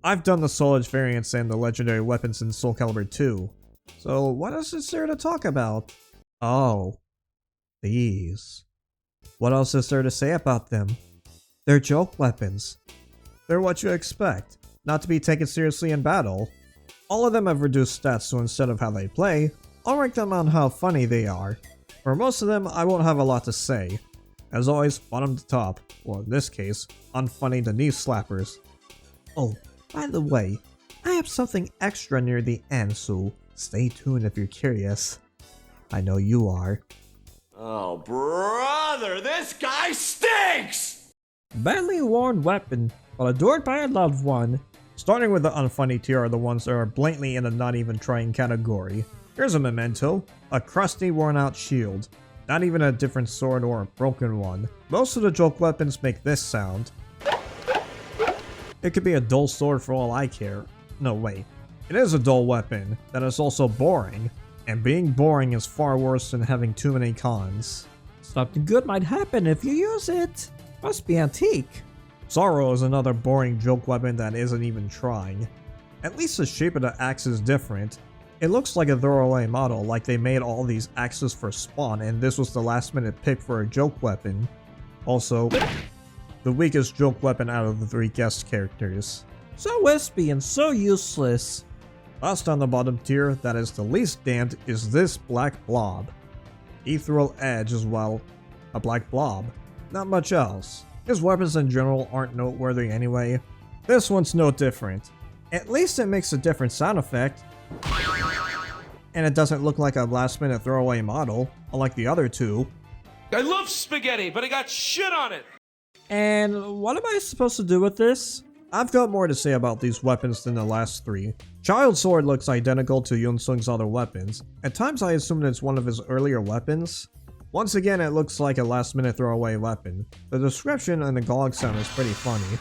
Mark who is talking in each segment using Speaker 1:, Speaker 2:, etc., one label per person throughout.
Speaker 1: I've done the Soul Edge variants and the legendary weapons in Soul Calibur 2. So what else is there to talk about? Oh, these. What else is there to say about them? They're joke weapons. They're what you expect, not to be taken seriously in battle. All of them have reduced stats, so instead of how they play, I'll rank them on how funny they are. For most of them, I won't have a lot to say. As always, bottom to top, or in this case, unfunny to knee slappers. Oh, by the way, I have something extra near the end, so stay tuned if you're curious. I know you are.
Speaker 2: Oh, brother, this guy stinks!
Speaker 1: Badly worn weapon, but adored by a loved one. Starting with the unfunny tier are the ones that are blatantly in the not even trying category. Here's a memento, a crusty worn out shield. Not even a different sword or a broken one. Most of the joke weapons make this sound. It could be a dull sword for all I care. No, wait. It is a dull weapon that is also boring. And being boring is far worse than having too many cons. Something good might happen if you use it. Must be antique. Sorrow is another boring joke weapon that isn't even trying. At least the shape of the axe is different. It looks like a throwaway model, like they made all these axes for Spawn and this was the last minute pick for a joke weapon. Also, the weakest joke weapon out of the 3 guest characters. So wispy and so useless. Last on the bottom tier, that is the least damned, is this black blob. Ethereal edge as well, a black blob. Not much else. His weapons in general aren't noteworthy anyway. This one's no different. At least it makes a different sound effect. And it doesn't look like a last minute throwaway model, unlike the other 2.
Speaker 3: I love spaghetti, but I got shit on it!
Speaker 1: And what am I supposed to do with this? I've got more to say about these weapons than the last 3. Child Sword looks identical to Yunsung's other weapons. At times I assumed it's one of his earlier weapons. Once again, it looks like a last minute throwaway weapon. The description and the gog sound is pretty funny.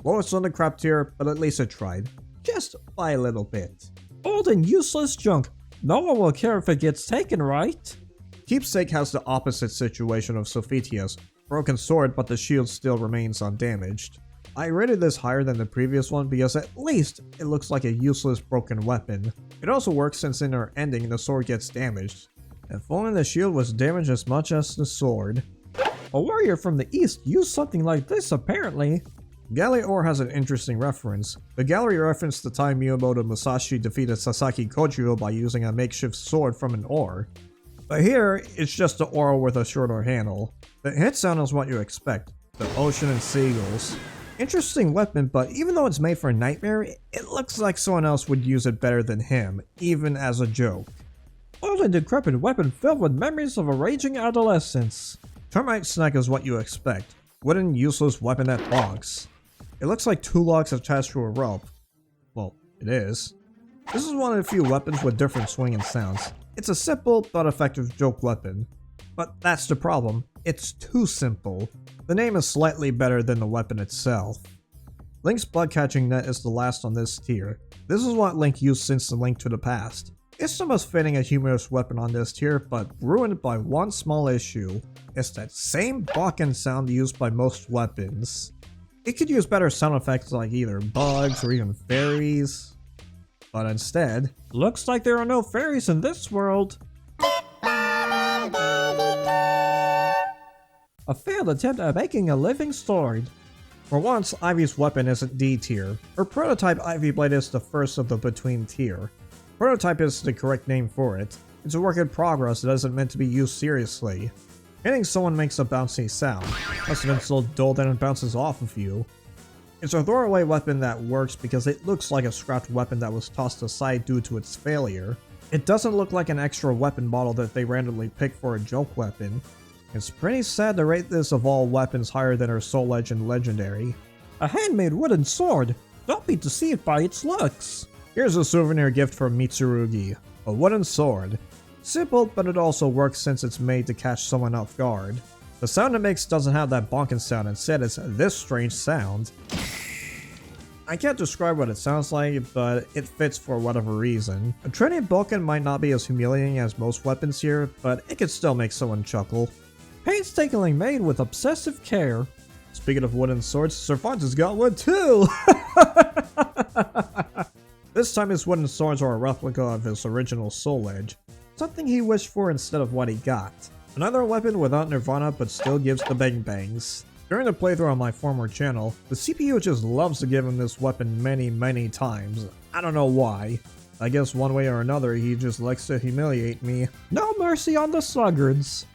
Speaker 1: Lowest on the crap tier, but at least it tried. Just by a little bit. Old and useless junk. No one will care if it gets taken, right? Keepsake has the opposite situation of Sophitia's. Broken sword, but the shield still remains undamaged. I rated this higher than the previous one because at least it looks like a useless broken weapon. It also works since in her ending the sword gets damaged. If only the shield was damaged as much as the sword. A warrior from the east used something like this apparently. Galley ore has an interesting reference. The gallery referenced the time Miyamoto Musashi defeated Sasaki Kojiro by using a makeshift sword from an ore. But here, it's just the ore with a shorter handle. The hit sound is what you expect. The ocean and seagulls. Interesting weapon, but even though it's made for a nightmare, it looks like someone else would use it better than him, even as a joke. Old and decrepit weapon filled with memories of a raging adolescence. Termite snack is what you expect. Wooden useless weapon that bonks. It looks like 2 logs attached to a rope. Well, it is. This is one of the few weapons with different swinging sounds. It's a simple but effective joke weapon. But that's the problem. It's too simple. The name is slightly better than the weapon itself. Link's blood catching net is the last on this tier. This is what Link used since the Link to the Past. It's the most fitting a humorous weapon on this tier, but ruined by one small issue. It's that same bonking sound used by most weapons. It could use better sound effects like either bugs or even fairies. But instead, looks like there are no fairies in this world. A failed attempt at making a living sword. For once, Ivy's weapon isn't D tier. Her prototype Ivy Blade is the first of the between tier. Prototype is the correct name for it. It's a work in progress that isn't meant to be used seriously. Hitting someone makes a bouncy sound. Must have been so dull that it bounces off of you. It's a throwaway weapon that works because it looks like a scrapped weapon that was tossed aside due to its failure. It doesn't look like an extra weapon model that they randomly picked for a joke weapon. It's pretty sad to rate this of all weapons higher than her Soul Edge and Legendary. A handmade wooden sword! Don't be deceived by its looks! Here's a souvenir gift from Mitsurugi. A wooden sword. Simple, but it also works since it's made to catch someone off guard. The sound it makes doesn't have that bonking sound, instead it's this strange sound. I can't describe what it sounds like, but it fits for whatever reason. A Trinity Boken might not be as humiliating as most weapons here, but it could still make someone chuckle. Painstakingly made with obsessive care. Speaking of wooden swords, Cervantes got one too! This time his wooden swords are a replica of his original soul edge, something he wished for instead of what he got. Another weapon without Nirvana but still gives the bang bangs. During the playthrough on my former channel, the CPU just loves to give him this weapon many times. I don't know why. I guess one way or another he just likes to humiliate me. No mercy on the sluggards.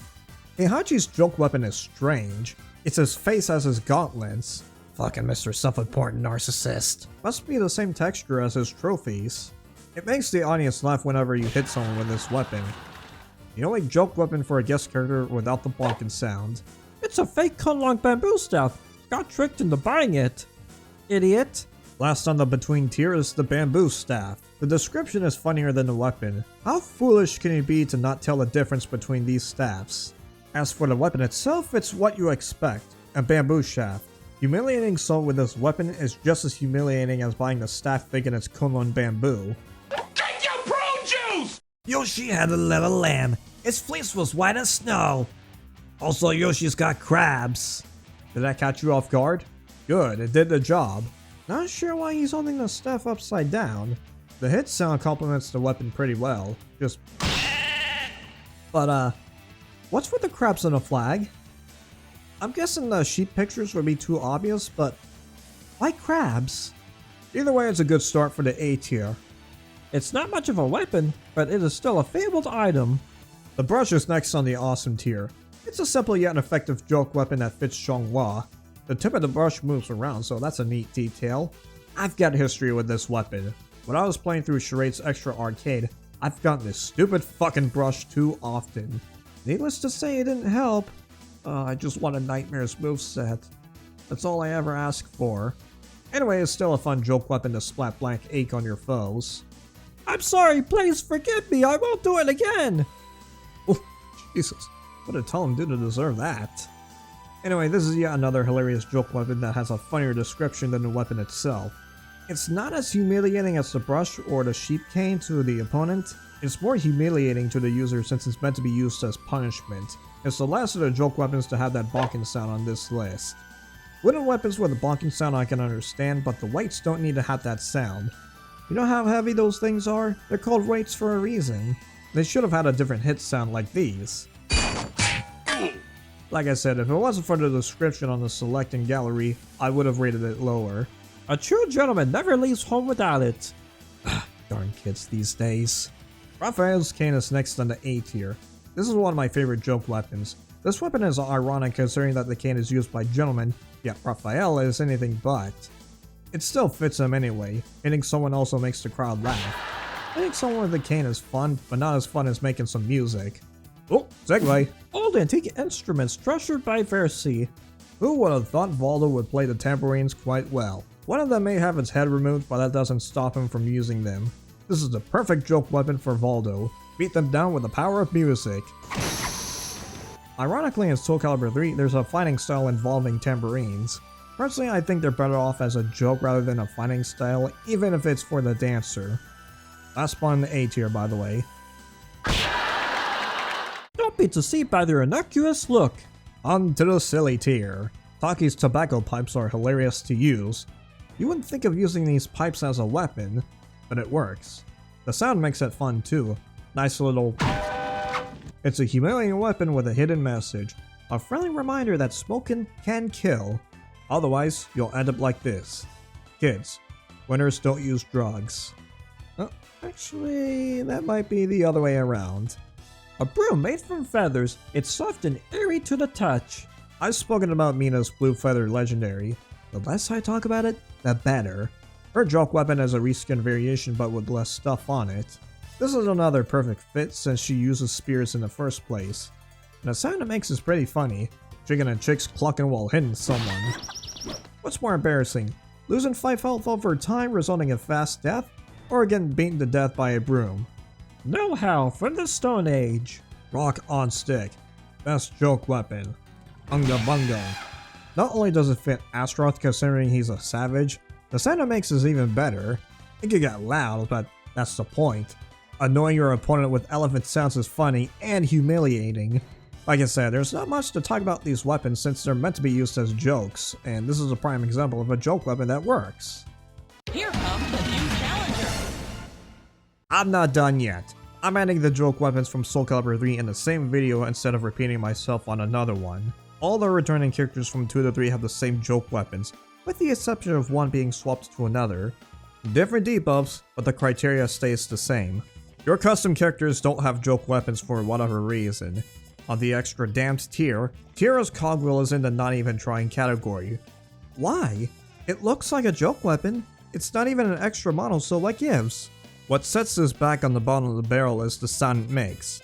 Speaker 1: Heihachi's joke weapon is strange. It's his face as his gauntlets. Fucking Mr. Self-important narcissist. Must be the same texture as his trophies. It makes the audience laugh whenever you hit someone with this weapon. The only joke weapon for a guest character without the bonking sound. It's a fake Kunlong bamboo staff. Got tricked into buying it. Idiot. Last on the between tier is the bamboo staff. The description is funnier than the weapon. How foolish can you be to not tell the difference between these staffs? As for the weapon itself, it's what you expect. A bamboo shaft. Humiliating someone with this weapon is just as humiliating as buying the staff fake in its Kunlun bamboo.
Speaker 3: Drink your prune juice!
Speaker 4: Yoshi had a little lamb. Its fleece was white as snow. Also, Yoshi's got crabs.
Speaker 1: Did that catch you off guard? Good, it did the job. Not sure why he's holding the staff upside down. The hit sound complements the weapon pretty well. Just... But, what's with the crabs on the flag? I'm guessing the sheep pictures would be too obvious, but why crabs? Either way, it's a good start for the A tier. It's not much of a weapon, but it is still a fabled item. The brush is next on the awesome tier. It's a simple yet effective joke weapon that fits Xianghua. The tip of the brush moves around, so that's a neat detail. I've got history with this weapon. When I was playing through Charade's Extra Arcade, I've gotten this stupid fucking brush too often. Needless to say, it didn't help. I just want a Nightmare's moveset. That's all I ever ask for. Anyway, it's still a fun joke weapon to splat blank ache on your foes. I'm sorry, please forgive me, I won't do it again! Oh, Jesus, what did Tom do to deserve that? Anyway, this is yet another hilarious joke weapon that has a funnier description than the weapon itself. It's not as humiliating as the brush or the sheep cane to the opponent. It's more humiliating to the user since it's meant to be used as punishment. It's the last of the joke weapons to have that bonking sound on this list. Wooden weapons with a bonking sound I can understand, but the weights don't need to have that sound. You know how heavy those things are? They're called weights for a reason. They should have had a different hit sound like these. Like I said, if it wasn't for the description on the selecting gallery, I would have rated it lower. A true gentleman never leaves home without it. Darn kids these days. Raphael's cane is next on the A tier. This is one of my favorite joke weapons. This weapon is ironic considering that the cane is used by gentlemen, yet Raphael is anything but. It still fits him anyway. Hitting someone also makes the crowd laugh. Hitting someone with a cane is fun, but not as fun as making some music. Oh, segue. Old antique instruments treasured by Versi. Who would have thought Valdo would play the tambourines quite well? One of them may have its head removed, but that doesn't stop him from using them. This is the perfect joke weapon for Valdo. Beat them down with the power of music. Ironically, in Soul Calibur 3, there's a fighting style involving tambourines. Personally, I think they're better off as a joke rather than a fighting style, even if it's for the dancer. Last spawn in the A tier, by the way. Don't be deceived by their innocuous look. On to the silly tier. Taki's tobacco pipes are hilarious to use. You wouldn't think of using these pipes as a weapon, but it works. The sound makes it fun too. Nice little... It's a humiliating weapon with a hidden message. A friendly reminder that smoking can kill. Otherwise, you'll end up like this. Kids, winners don't use drugs. Oh, actually, that might be the other way around. A broom made from feathers, it's soft and airy to the touch. I've spoken about Mina's Blue Feather Legendary. The less I talk about it, the better. Her joke weapon has a reskin variation but with less stuff on it. This is another perfect fit since she uses spears in the first place. And the sound it makes is pretty funny. Chicken and chicks clucking while hitting someone. What's more embarrassing? Losing 5 health over time resulting in fast death? Or getting beaten to death by a broom? Know-how from the Stone Age. Rock on stick. Best joke weapon. Unga bunga. Not only does it fit Astaroth considering he's a savage, the sound it makes is even better. It can get loud, but that's the point. Annoying your opponent with elephant sounds is funny and humiliating. Like I said, there's not much to talk about these weapons since they're meant to be used as jokes, and this is a prime example of a joke weapon that works.
Speaker 5: Here comes the new challenger.
Speaker 1: I'm not done yet. I'm adding the joke weapons from Soul Calibur 3 in the same video instead of repeating myself on another one. All the returning characters from 2 to 3 have the same joke weapons, with the exception of one being swapped to another. Different debuffs, but the criteria stays the same. Your custom characters don't have joke weapons for whatever reason. On the extra damned tier, Tira's cogwheel is in the not even trying category. Why? It looks like a joke weapon. It's not even an extra model, so what gives? What sets this back on the bottom of the barrel is the sound it makes.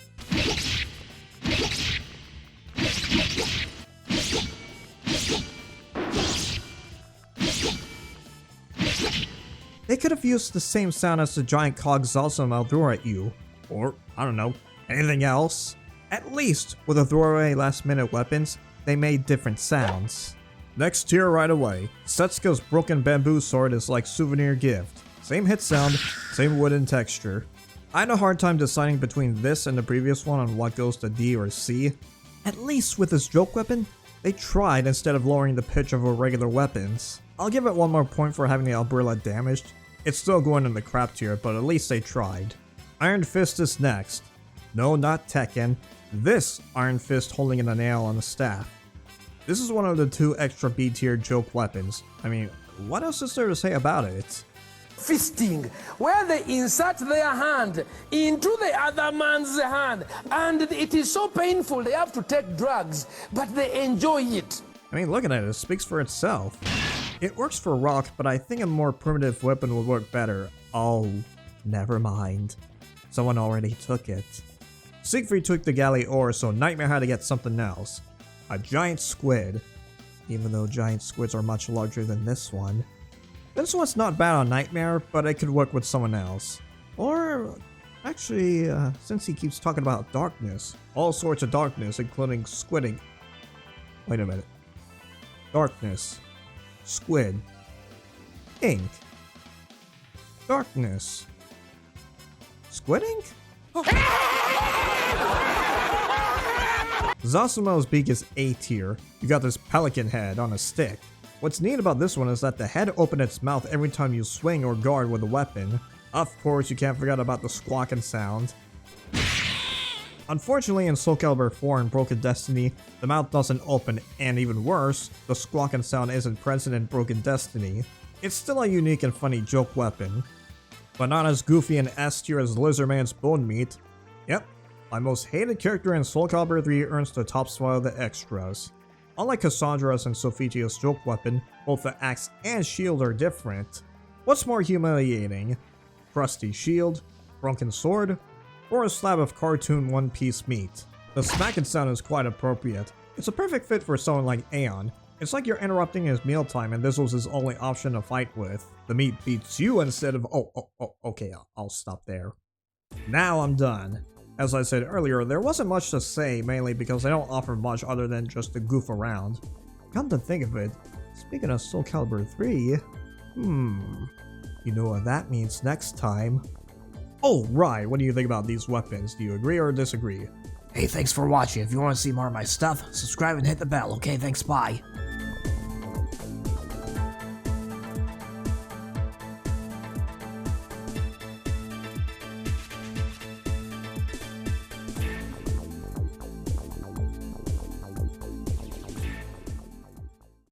Speaker 1: They could have used the same sound as the giant cogs also will throw at you. Or, I don't know, anything else. At least, with the throwaway last minute weapons, they made different sounds. Next tier right away, Setsuko's broken bamboo sword is like souvenir gift. Same hit sound, same wooden texture. I had a hard time deciding between this and the previous one on what goes to D or C. At least with this joke weapon, they tried instead of lowering the pitch of regular weapons. I'll give it one more point for having the umbrella damaged. It's still going in the crap tier, but at least they tried. Iron Fist is next. No, not Tekken. This Iron Fist holding in a nail on the staff. This is one of the 2 extra B tier joke weapons. I mean, what else is there to say about it?
Speaker 5: Fisting, where they insert their hand into the other man's hand, and it is so painful they have to take drugs, but they enjoy it.
Speaker 1: I mean, look at it speaks for itself. It works for rock, but I think a more primitive weapon would work better. Oh, never mind. Someone already took it. Siegfried took the galley ore, so Nightmare had to get something else. A giant squid. Even though giant squids are much larger than this one. This one's not bad on Nightmare, but it could work with someone else. Or, actually, since he keeps talking about darkness, all sorts of darkness, including squidding. Wait a minute. Darkness. Squid. Ink. Darkness. Squid ink? Zasumo's beak is A tier. You got this pelican head on a stick. What's neat about this one is that the head opens its mouth every time you swing or guard with a weapon. Of course, you can't forget about the squawking sound. Unfortunately, in Soul Calibur 4 and Broken Destiny, the mouth doesn't open, and even worse, the squawking sound isn't present in Broken Destiny. It's still a unique and funny joke weapon, but not as goofy and S tier as Lizardman's bone meat. Yep, my most hated character in Soul Calibur 3 earns the top spot of the extras. Unlike Cassandra's and Sophitia's joke weapon, both the axe and shield are different. What's more humiliating? Crusty shield, broken sword, or a slab of cartoon one-piece meat? The smacking sound is quite appropriate. It's a perfect fit for someone like Aeon. It's like you're interrupting his mealtime and this was his only option to fight with. The meat beats you instead of okay, I'll stop there. Now I'm done. As I said earlier, there wasn't much to say, mainly because they don't offer much other than just to goof around. Come to think of it, speaking of Soul Calibur 3, you know what that means next time. Oh, right, what do you think about these weapons? Do you agree or disagree?
Speaker 4: Hey, thanks for watching. If you want to see more of my stuff, subscribe and hit the bell, okay? Thanks, bye.